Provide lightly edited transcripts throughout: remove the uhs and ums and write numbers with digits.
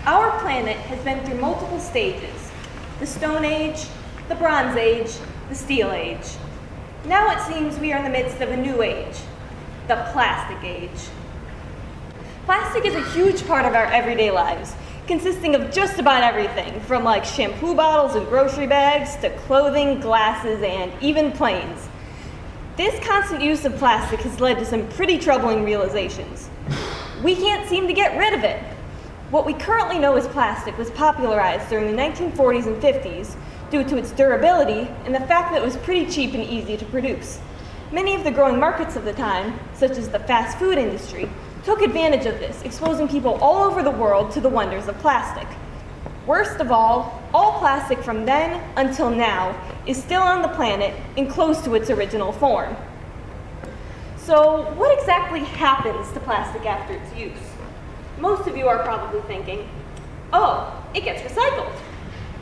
Our planet has been through multiple stages: the Stone Age, the Bronze Age, the Steel Age. Now it seems we are in the midst of a new age, the Plastic Age. Plastic is a huge part of our everyday lives, consisting of just about everything, from like shampoo bottles and grocery bags to clothing, glasses, and even planes. This constant use of plastic has led to some pretty troubling realizations. We can't seem to get rid of it. What we currently know as plastic was popularized during the 1940s and 50s due to its durability and the fact that it was pretty cheap and easy to produce. Many of the growing markets of the time, such as the fast food industry, took advantage of this, exposing people all over the world to the wonders of plastic. Worst of all plastic from then until now is still on the planet and close to its original form. So what exactly happens to plastic after its use? Most of you are probably thinking, oh, it gets recycled.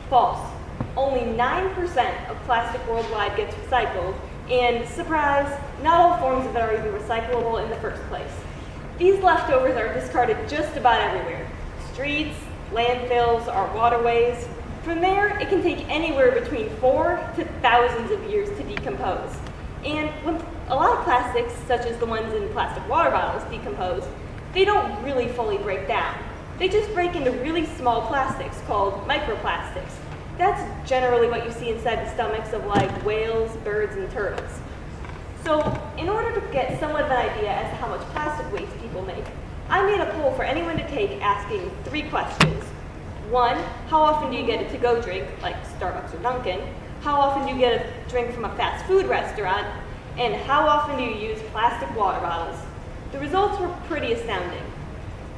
False. Only 9% of plastic worldwide gets recycled, and surprise, not all forms of it are even recyclable in the first place. These leftovers are discarded just about everywhere: streets, landfills, our waterways. From there, it can take anywhere between 4 to thousands of years to decompose. And when a lot of plastics, such as the ones in plastic water bottles, decompose, they don't really fully break down. They just break into really small plastics called microplastics. That's generally what you see inside the stomachs of like whales, birds, and turtles. So in order to get somewhat of an idea as to how much plastic waste people make, I made a poll for anyone to take asking 3 questions. 1, how often do you get a to-go drink, like Starbucks or Dunkin'? How often do you get a drink from a fast food restaurant? And how often do you use plastic water bottles? The results were pretty astounding.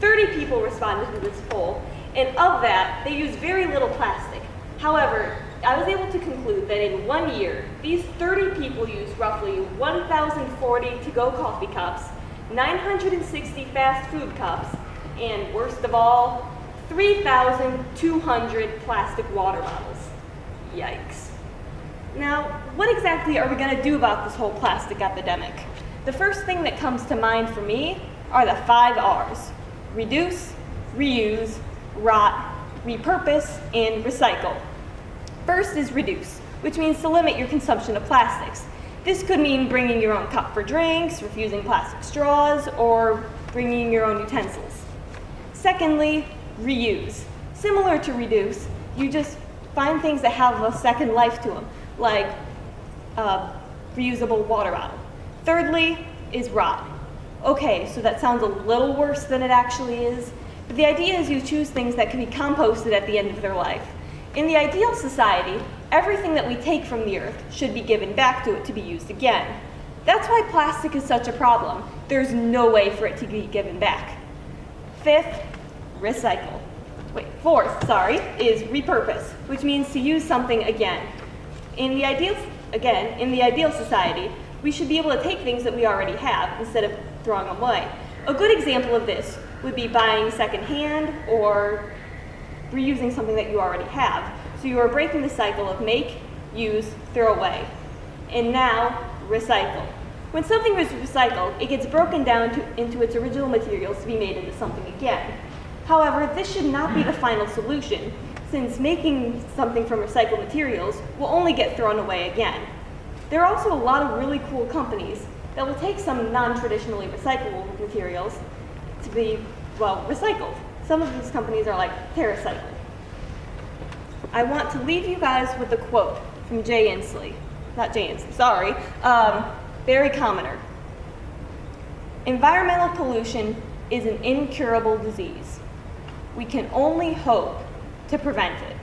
30 people responded to this poll, and of that, they used very little plastic. However, I was able to conclude that in 1 year, these 30 people used roughly 1,040 to-go coffee cups, 960 fast food cups, and worst of all, 3,200 plastic water bottles. Yikes. Now, what exactly are we going to do about this whole plastic epidemic? The first thing that comes to mind for me are the 5 R's: reduce, reuse, rot, repurpose, and recycle. First is reduce, which means to limit your consumption of plastics. This could mean bringing your own cup for drinks, refusing plastic straws, or bringing your own utensils. Secondly, reuse. Similar to reduce, you just find things that have a second life to them, like a reusable water bottle. Thirdly is rot. Okay, so that sounds a little worse than it actually is, but the idea is you choose things that can be composted at the end of their life. In the ideal society, everything that we take from the earth should be given back to it to be used again. That's why plastic is such a problem. There's no way for it to be given back. Fifth, recycle. Fourth, is repurpose, which means to use something again. In the ideal society, we should be able to take things that we already have instead of throwing them away. A good example of this would be buying secondhand or reusing something that you already have. So you are breaking the cycle of make, use, throw away. And now, recycle. When something is recycled, it gets broken down into its original materials to be made into something again. However, this should not be the final solution, since making something from recycled materials will only get thrown away again. There are also a lot of really cool companies that will take some non-traditionally recyclable materials to be, recycled. Some of these companies are like TerraCycle. I want to leave you guys with a quote from Barry Commoner. Environmental pollution is an incurable disease. We can only hope to prevent it.